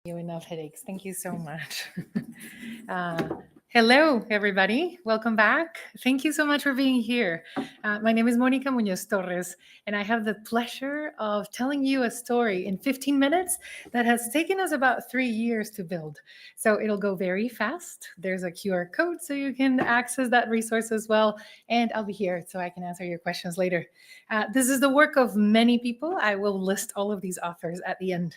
You enough headaches. Thank you so much. uh, Hello, everybody. Welcome back. Thank you so much for being here. My name is Monica Munoz Torres, and I have the pleasure of telling you a story in 15 minutes that has taken us about 3 years to build. So it'll go very fast. There's a QR code so you can access that resource as well. And I'll be here so I can answer your questions later. This is the work of many people. I will list all of these authors at the end.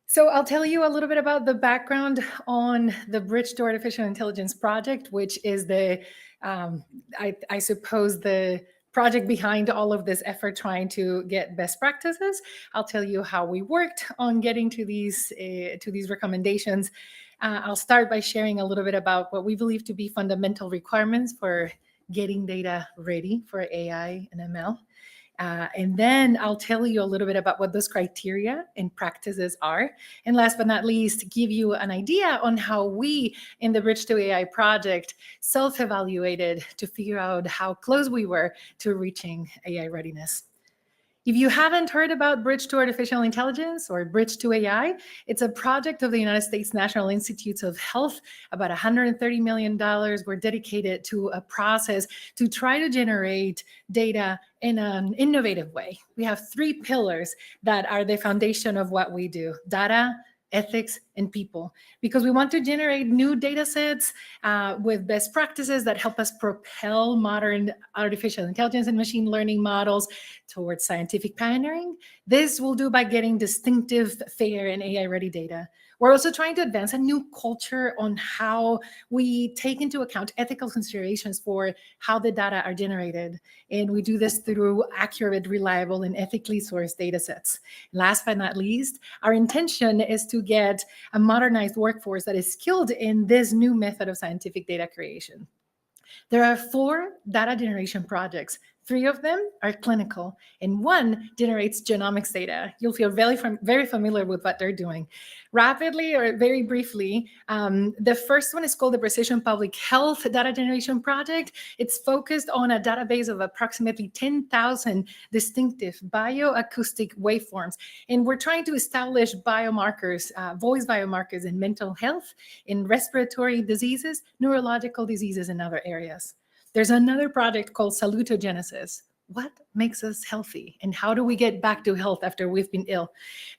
So I'll tell you a little bit about the background on the Bridge to Artificial Intelligence project, which is I suppose, the project behind all of this effort trying to get best practices. I'll tell you how we worked on getting to these recommendations. I'll start by sharing a little bit about what we believe to be fundamental requirements for getting data ready for AI and ML. And then I'll tell you a little bit about what those criteria and practices are. And last but not least, give you an idea on how we in the Bridge2AI project self-evaluated to figure out how close we were to reaching AI readiness. If you haven't heard about Bridge to Artificial Intelligence or Bridge2AI, it's a project of the United States National Institutes of Health. About $130 million were dedicated to a process to try to generate data in an innovative way. We have 3 pillars that are the foundation of what we do: data, ethics, and people, because we want to generate new data sets with best practices that help us propel modern artificial intelligence and machine learning models towards scientific pioneering. This we'll do by getting distinctive, fair, and AI-ready data. We're also trying to advance a new culture on how we take into account ethical considerations for how the data are generated. And we do this through accurate, reliable, and ethically sourced data sets. Last but not least, our intention is to get a modernized workforce that is skilled in this new method of scientific data creation. There are 4 data generation projects. 3 of them are clinical, and 1 generates genomics data. You'll feel very familiar with what they're doing. Rapidly or very briefly, the first one is called the Precision Public Health Data Generation Project. It's focused on a database of approximately 10,000 distinctive bioacoustic waveforms, and we're trying to establish biomarkers, voice biomarkers in mental health, in respiratory diseases, neurological diseases, and other areas. There's another project called Salutogenesis. What makes us healthy, and how do we get back to health after we've been ill?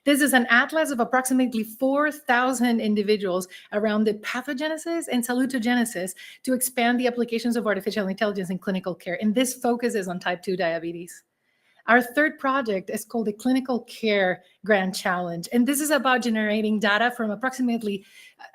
This is an atlas of approximately 4,000 individuals around the pathogenesis and salutogenesis to expand the applications of artificial intelligence in clinical care. And this focuses on type 2 diabetes. Our third project is called the Clinical Care Grand Challenge, and this is about generating data from approximately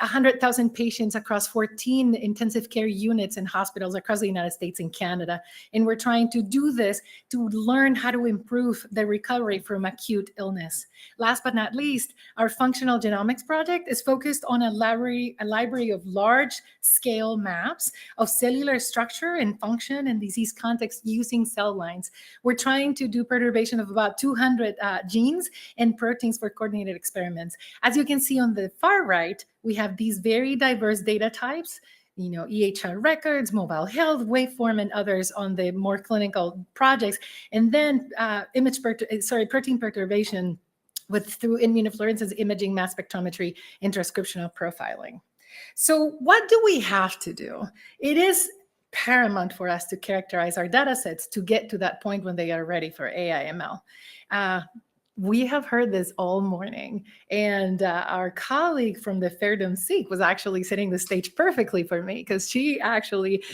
100,000 patients across 14 intensive care units and hospitals across the United States and Canada. And we're trying to do this to learn how to improve the recovery from acute illness. Last but not least, our functional genomics project is focused on a library of large-scale maps of cellular structure and function and disease context using cell lines. We're trying to do perturbation of about 200 genes and proteins for coordinated experiments. As you can see on the far right, we have these very diverse data types, EHR records, mobile health, waveform, and others on the more clinical projects. And then protein perturbation through immunofluorescence imaging, mass spectrometry, and transcriptional profiling. So what do we have to do? It is paramount for us to characterize our data sets to get to that point when they are ready for AI ML. We have heard this all morning, and our colleague from the FAIR-DOM-Seq was actually setting the stage perfectly for me, because she actually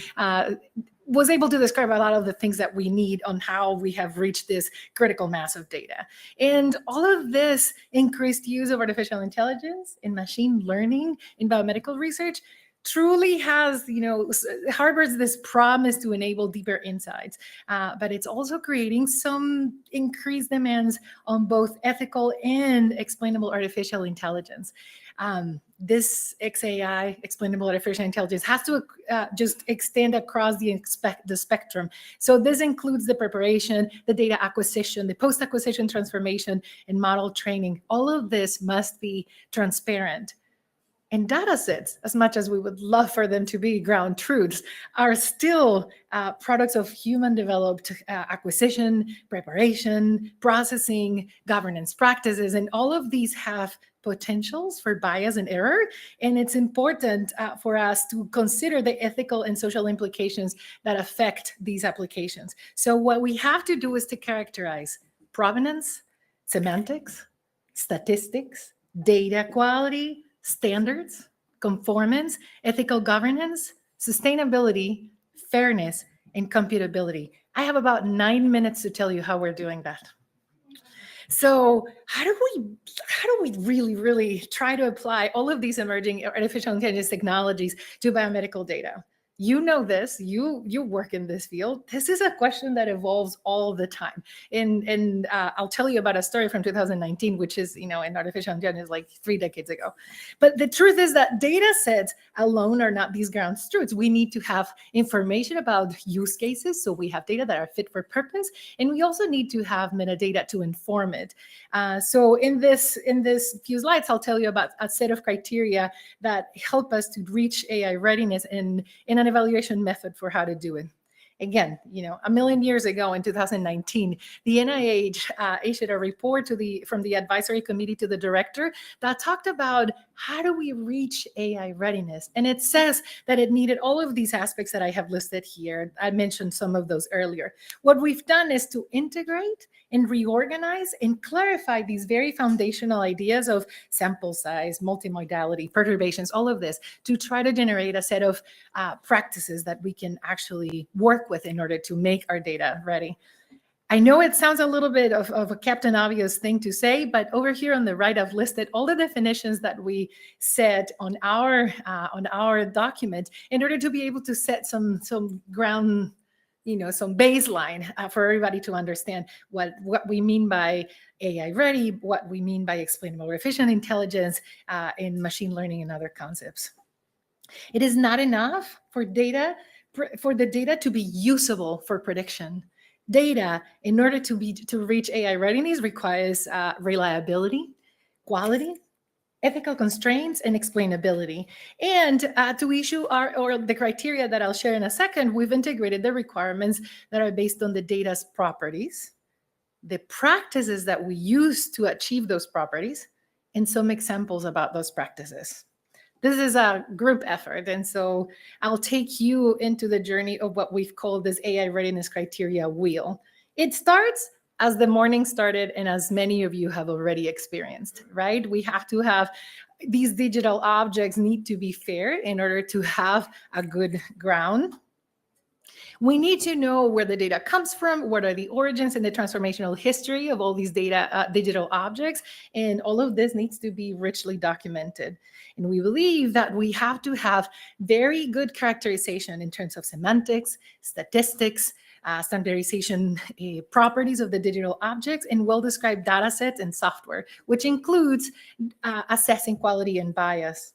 was able to describe a lot of the things that we need on how we have reached this critical mass of data. And all of this increased use of artificial intelligence in machine learning in biomedical research truly harbors this promise to enable deeper insights, but it's also creating some increased demands on both ethical and explainable artificial intelligence. This XAI, explainable artificial intelligence, has to just extend across the spectrum. So this includes the preparation, the data acquisition, the post-acquisition transformation, and model training. All of this must be transparent And data sets, as much as we would love for them to be ground truths, are still products of human-developed acquisition, preparation, processing, governance practices, and all of these have potentials for bias and error. And it's important for us to consider the ethical and social implications that affect these applications. So what we have to do is to characterize provenance, semantics, statistics, data quality, standards, conformance, ethical governance, sustainability, fairness, and computability. I have about 9 minutes to tell you how we're doing that. So how do we really try to apply all of these emerging artificial intelligence technologies to biomedical data? You know this, you work in this field. This is a question that evolves all the time. And I'll tell you about a story from 2019, which is, in artificial intelligence like 3 decades ago. But the truth is that data sets alone are not these ground truths. We need to have information about use cases. So we have data that are fit for purpose. And we also need to have metadata to inform it. So in this few slides, I'll tell you about a set of criteria that help us to reach AI readiness in an evaluation method for how to do it. Again, a million years ago in 2019, the NIH issued a report from the advisory committee to the director that talked about how do we reach AI readiness. And it says that it needed all of these aspects that I have listed here. I mentioned some of those earlier. What we've done is to integrate and reorganize and clarify these very foundational ideas of sample size, multimodality, perturbations, all of this, to try to generate a set of practices that we can actually work with in order to make our data ready. I know it sounds a little bit of a Captain Obvious thing to say, but over here on the right, I've listed all the definitions that we set on our document in order to be able to set some ground, some baseline for everybody to understand what we mean by AI ready, what we mean by explainable efficient intelligence, in machine learning and other concepts. It is not enough for the data to be usable for prediction. Data, in order to reach AI readiness, requires reliability, quality, ethical constraints, and explainability. And to issue the criteria that I'll share in a second, we've integrated the requirements that are based on the data's properties, the practices that we use to achieve those properties, and some examples about those practices. This is a group effort, and so I'll take you into the journey of what we've called this AI readiness criteria wheel. It starts as the morning started and as many of you have already experienced, right? We have to have these digital objects need to be fair in order to have a good ground. We need to know where the data comes from, what are the origins and the transformational history of all these data, digital objects, and all of this needs to be richly documented. And we believe that we have to have very good characterization in terms of semantics, statistics, standardization properties of the digital objects, and well-described data sets and software, which includes assessing quality and bias.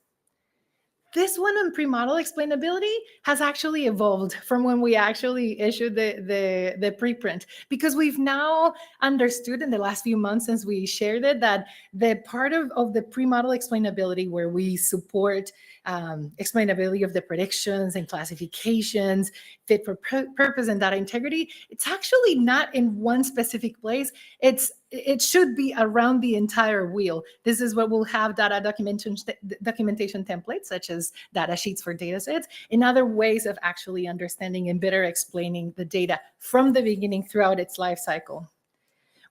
This one on pre-model explainability has actually evolved from when we actually issued the preprint, because we've now understood in the last few months since we shared it that the part of the pre-model explainability where we support explainability of the predictions and classifications, fit for purpose and data integrity, it's actually not in one specific place. It should be around the entire wheel. This is where we'll have data documentation templates, such as data sheets for data sets, and other ways of actually understanding and better explaining the data from the beginning throughout its life cycle.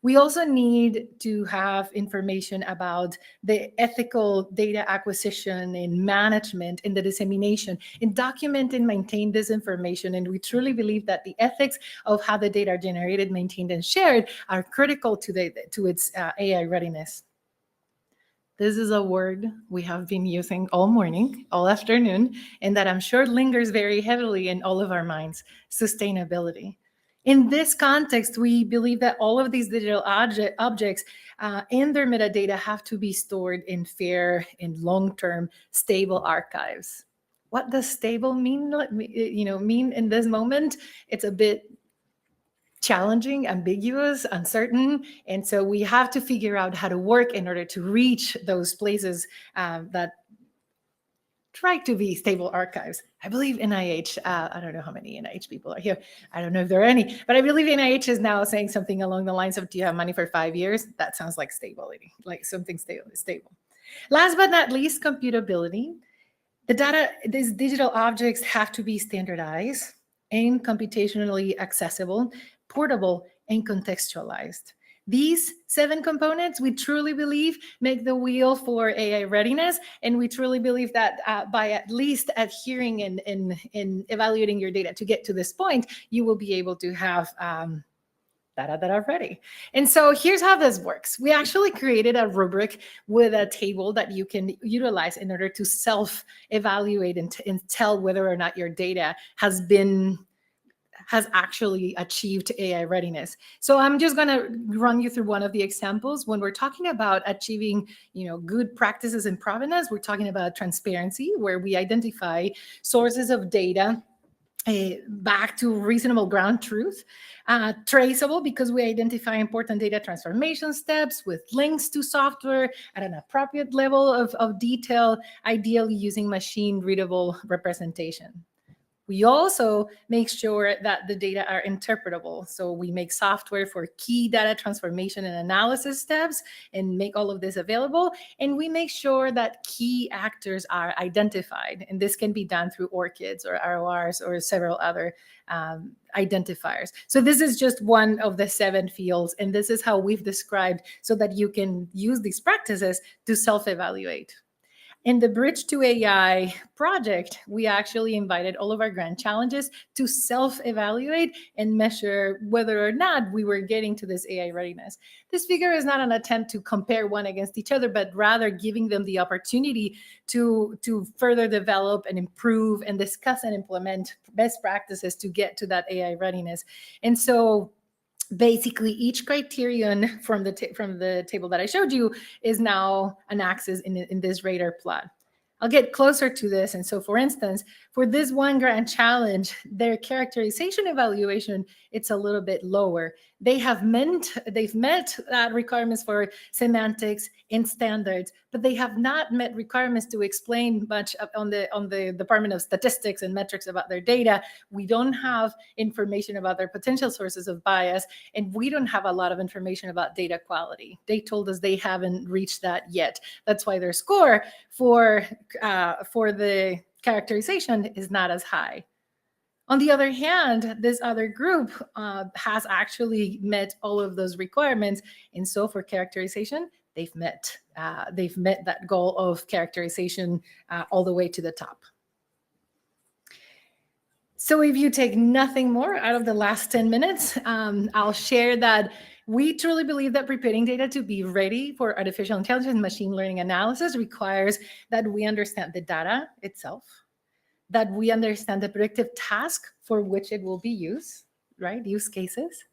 We also need to have information about the ethical data acquisition and management and the dissemination, and document and maintain this information. And we truly believe that the ethics of how the data are generated, maintained, and shared are critical to its AI readiness. This is a word we have been using all morning, all afternoon, and that I'm sure lingers very heavily in all of our minds: sustainability. In this context, we believe that all of these digital objects and their metadata have to be stored in fair and long-term stable archives. What does stable mean? Mean in this moment? It's a bit challenging, ambiguous, uncertain, and so we have to figure out how to work in order to reach those places that try to be stable archives. I believe NIH, I don't know how many NIH people are here. I don't know if there are any, but I believe NIH is now saying something along the lines of, do you have money for 5 years? That sounds like stability, like something stable. Last but not least, computability. The data, these digital objects have to be standardized and computationally accessible, portable, and contextualized. These 7 components, we truly believe, make the wheel for AI readiness, and we truly believe that by at least adhering and evaluating your data to get to this point, you will be able to have data that are ready. And so here's how this works. We actually created a rubric with a table that you can utilize in order to self-evaluate and tell whether or not your data has actually achieved AI readiness. So I'm just going to run you through one of the examples. When we're talking about achieving, good practices in provenance, we're talking about transparency, where we identify sources of data back to reasonable ground truth. Traceable, because we identify important data transformation steps with links to software at an appropriate level of detail, ideally using machine readable representation. We also make sure that the data are interpretable. So we make software for key data transformation and analysis steps and make all of this available. And we make sure that key actors are identified. And this can be done through ORCIDs or RORs or several other identifiers. So this is just one of the 7 fields. And this is how we've described so that you can use these practices to self-evaluate. In the Bridge2AI project, we actually invited all of our grant challenges to self-evaluate and measure whether or not we were getting to this AI readiness. This figure is not an attempt to compare one against each other, but rather giving them the opportunity to further develop and improve and discuss and implement best practices to get to that AI readiness. And so basically, each criterion from the table that I showed you is now an axis in this radar plot. I'll get closer to this. And so, for instance, for this one grant challenge, their characterization evaluation, it's a little bit lower. They've met requirements for semantics and standards, but they have not met requirements to explain much on the Department of Statistics and metrics about their data. We don't have information about their potential sources of bias, and we don't have a lot of information about data quality. They told us they haven't reached that yet. That's why their score for the characterization is not as high. On the other hand, this other group has actually met all of those requirements, and so for characterization, they've met that goal of characterization all the way to the top. So if you take nothing more out of the last 10 minutes, I'll share that we truly believe that preparing data to be ready for artificial intelligence and machine learning analysis requires that we understand the data itself, that we understand the predictive task for which it will be used, right? Use cases,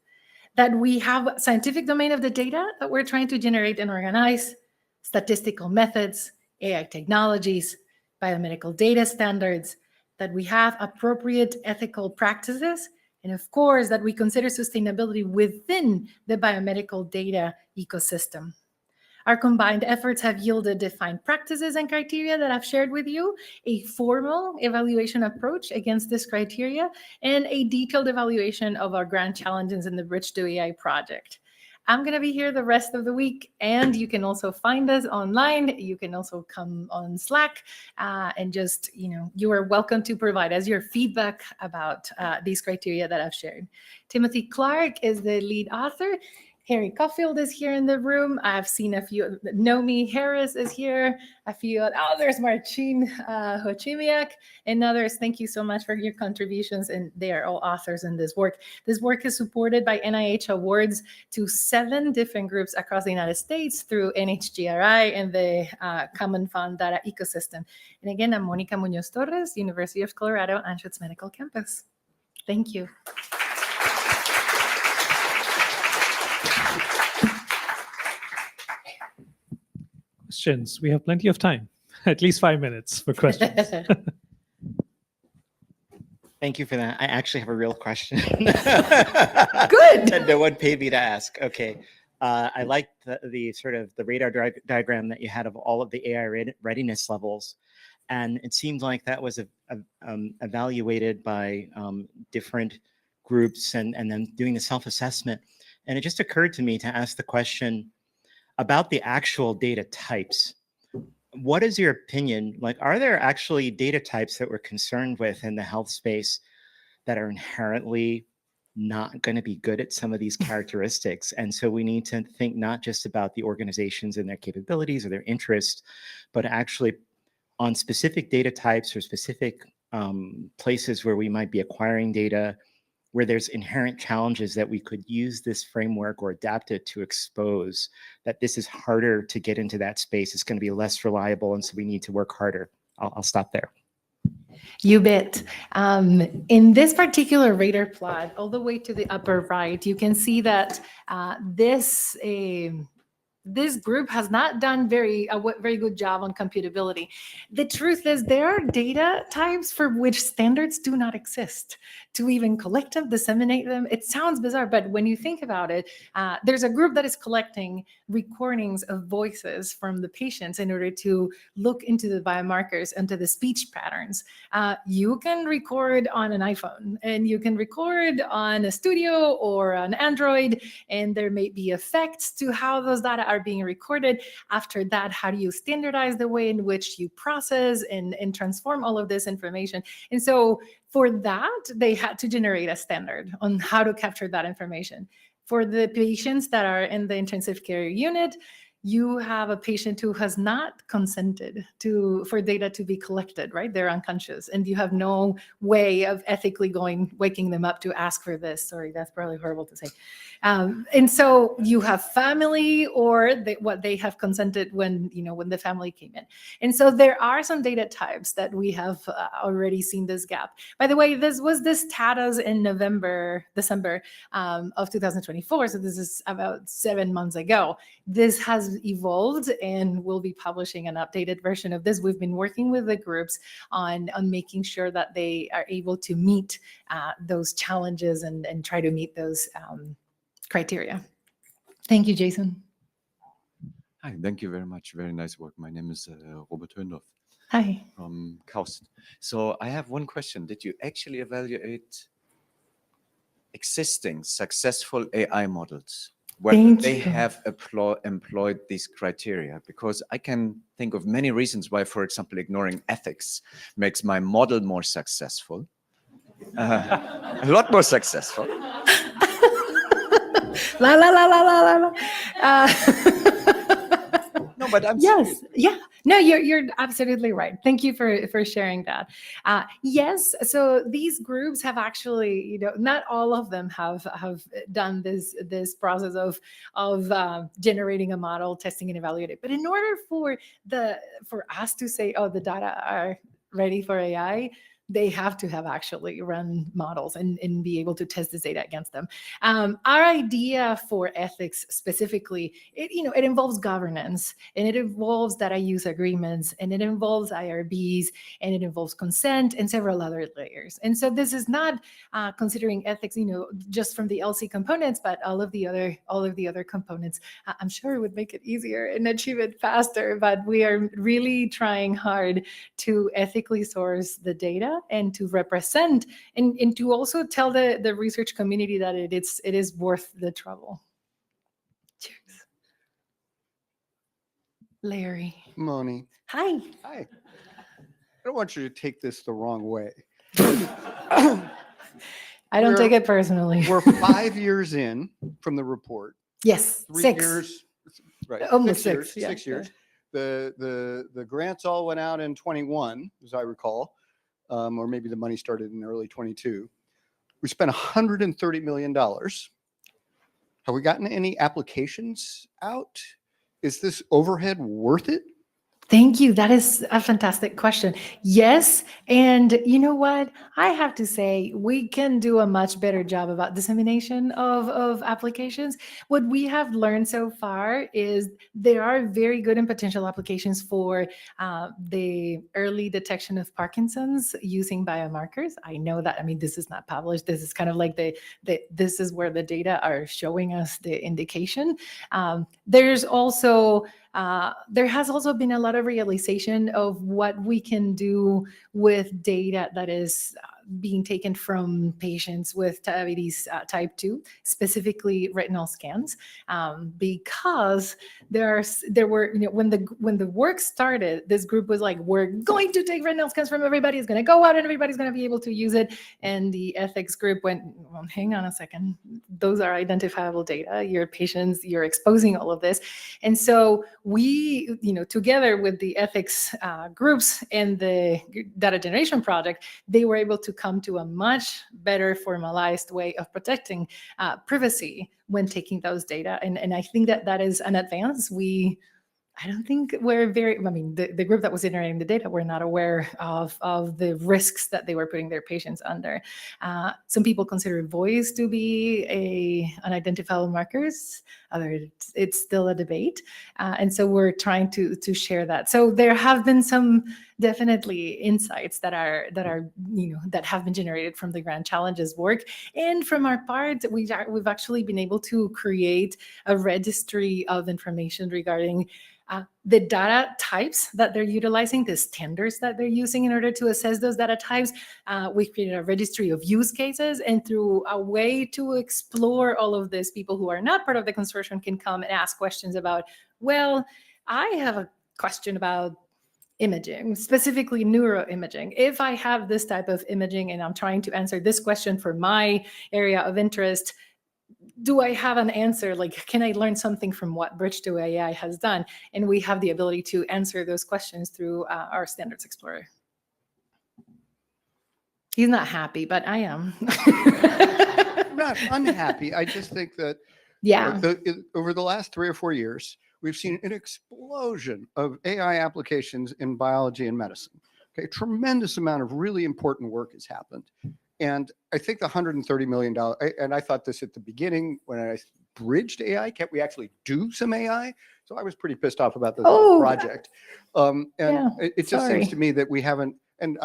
that we have scientific domain of the data that we're trying to generate and organize, statistical methods, AI technologies, biomedical data standards, that we have appropriate ethical practices, and of course, that we consider sustainability within the biomedical data ecosystem. Our combined efforts have yielded defined practices and criteria that I've shared with you, a formal evaluation approach against this criteria, and a detailed evaluation of our grant challenges in the Bridge2AI project. I'm going to be here the rest of the week, and you can also find us online. You can also come on Slack and just, you are welcome to provide us your feedback about these criteria that I've shared. Timothy Clark is the lead author. Harry Caulfield is here in the room. I've seen a few. Nomi Harris is here. A few. Oh, there's Marcin Hochimiak and others. Thank you so much for your contributions. And they are all authors in this work. This work is supported by NIH awards to 7 different groups across the United States through NHGRI and the Common Fund Data Ecosystem. And again, I'm Monica Munoz Torres, University of Colorado, Anschutz Medical Campus. Thank you. Questions? We have plenty of time, at least 5 minutes for questions. Thank you for that. I actually have a real question. Good. No one paid me to ask. Okay. I liked the sort of the radar diagram that you had of all of the AI readiness levels. And it seemed like that was evaluated by different groups and then doing the self-assessment. And it just occurred to me to ask the question about the actual data types. What is your opinion? Like, are there actually data types that we're concerned with in the health space that are inherently not going to be good at some of these characteristics? And so we need to think not just about the organizations and their capabilities or their interests, but actually on specific data types or specific places where we might be acquiring data, where there's inherent challenges that we could use this framework or adapt it to expose that this is harder to get into that space. It's going to be less reliable. And so we need to work harder. I'll stop there. You bet. In this particular radar plot, all the way to the upper right, you can see that this group has not done a very good job on computability. The truth is there are data types for which standards do not exist to even collect them, disseminate them. It sounds bizarre, but when you think about it, there's a group that is collecting recordings of voices from the patients in order to look into the biomarkers, into the speech patterns. You can record on an iPhone and you can record on a studio or an Android, and there may be effects to how those data are being recorded. After that, how do you standardize the way in which you process and transform all of this information? And so for that, they had to generate a standard on how to capture that information. For the patients that are in the intensive care unit, you have a patient who has not consented for data to be collected, right? They're unconscious, and you have no way of ethically waking them up to ask for this. Sorry, that's probably horrible to say. And so you have family, or what they have consented when the family came in. And so there are some data types that we have already seen this gap. By the way, this was the status in December of 2024. So this is about 7 months ago. This has evolved, and we'll be publishing an updated version of this. We've been working with the groups on making sure that they are able to meet those challenges and try to meet those criteria. Thank you, Jason. Hi, thank you very much. Very nice work. My name is Robert Höndorf Hi. from KAUST. So I have one question. Did you actually evaluate existing successful AI models where they have employed these criteria? Because I can think of many reasons why, for example, ignoring ethics makes my model more successful, a lot more successful. La la la la la la. No, but I'm yes, serious. yeah. No, you're absolutely right. Thank you for sharing that. Yes, so these groups have actually, not all of them have done this process of generating a model, testing and evaluating it. But in order for us to say, oh, the data are ready for AI, they have to have actually run models and be able to test this data against them. Our idea for ethics specifically, it involves governance, and it involves data use agreements, and it involves IRBs, and it involves consent and several other layers. And so this is not considering ethics, just from the LC components, but all of the other components. I'm sure it would make it easier and achieve it faster, but we are really trying hard to ethically source the data and to represent and to also tell the research community that it is worth the trouble. Cheers. Larry. Moni. Hi. Hi. I don't want you to take this the wrong way. I don't take it personally. We're 5 years in from the report. Yes, 3 6. years. Right. Almost 6 years. yeah. 6 years. The grants all went out in 21, as I recall, or maybe the money started in early 22. We spent $130 million. Have we gotten any applications out? Is this overhead worth it? Thank you. That is a fantastic question. Yes. And you know what? I have to say, we can do a much better job about dissemination of applications. What we have learned so far is there are very good and potential applications for the early detection of Parkinson's using biomarkers. I know that, this is not published. This is kind of like this is where the data are showing us the indication. There's also There has also been a lot of realization of what we can do with data that is being taken from patients with diabetes type 2, specifically retinal scans, because there were, when the work started, this group was like, we're going to take retinal scans from everybody. It's going to go out and everybody's going to be able to use it. And the ethics group went, well, hang on a second. Those are identifiable data. Your patients, you're exposing all of this. And so we, together with the ethics groups and the data generation project, they were able to come to a much better formalized way of protecting privacy when taking those data. And I think that is an advance. I don't think the group that was generating the data were not aware of the risks that they were putting their patients under. Some people consider voice to be an identifiable markers. It's still a debate. And so we're trying to share that. So there have been some definitely insights that have been generated from the Grand Challenges work. And from our part, we've actually been able to create a registry of information regarding the data types that they're utilizing, the standards that they're using in order to assess those data types. We've created a registry of use cases, and through a way to explore all of this, people who are not part of the consortium can come and ask questions about, well, I have a question about imaging, specifically neuroimaging. If I have this type of imaging and I'm trying to answer this question for my area of interest, do I have an answer? Like, can I learn something from what Bridge2AI has done? And we have the ability to answer those questions through our Standards Explorer. He's not happy, but I am. I'm not unhappy. I just think that over the last 3 or 4 years, we've seen an explosion of AI applications in biology and medicine. Okay, a tremendous amount of really important work has happened. And I think the $130 million, and I thought this at the beginning when I bridged AI, can't we actually do some AI? So I was pretty pissed off about this project. It just seems to me that we haven't, and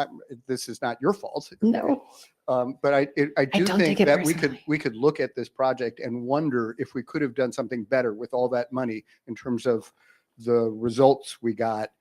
this is not your fault. No. But I do think that we could look at this project and wonder if we could have done something better with all that money in terms of the results we got,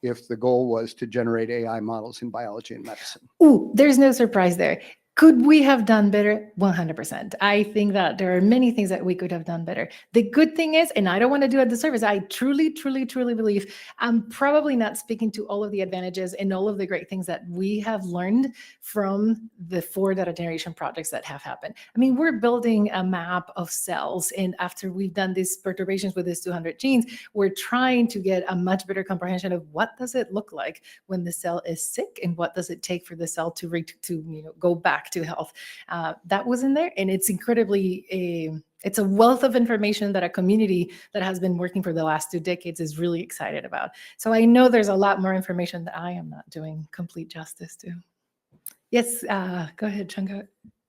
if the goal was to generate AI models in biology and medicine. Ooh, there's no surprise there. Could we have done better? 100%. I think that there are many things that we could have done better. The good thing is, and I don't want to do a disservice, I truly, truly, truly believe I'm probably not speaking to all of the advantages and all of the great things that we have learned from the 4 data generation projects that have happened. I mean, we're building a map of cells, and after we've done these perturbations with these 200 genes, we're trying to get a much better comprehension of what does it look like when the cell is sick, and what does it take for the cell to go back to health. That was in there, and it's incredibly it's a wealth of information that a community that has been working for the last 2 decades is really excited about. So I know there's a lot more information that I am not doing complete justice to. Yes, go ahead, Changa.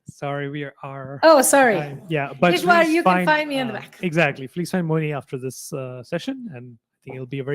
Sorry, we are. Oh, sorry. Yeah, but you can find me in the back. Exactly. Please find Moni after this session, and I think it'll be a very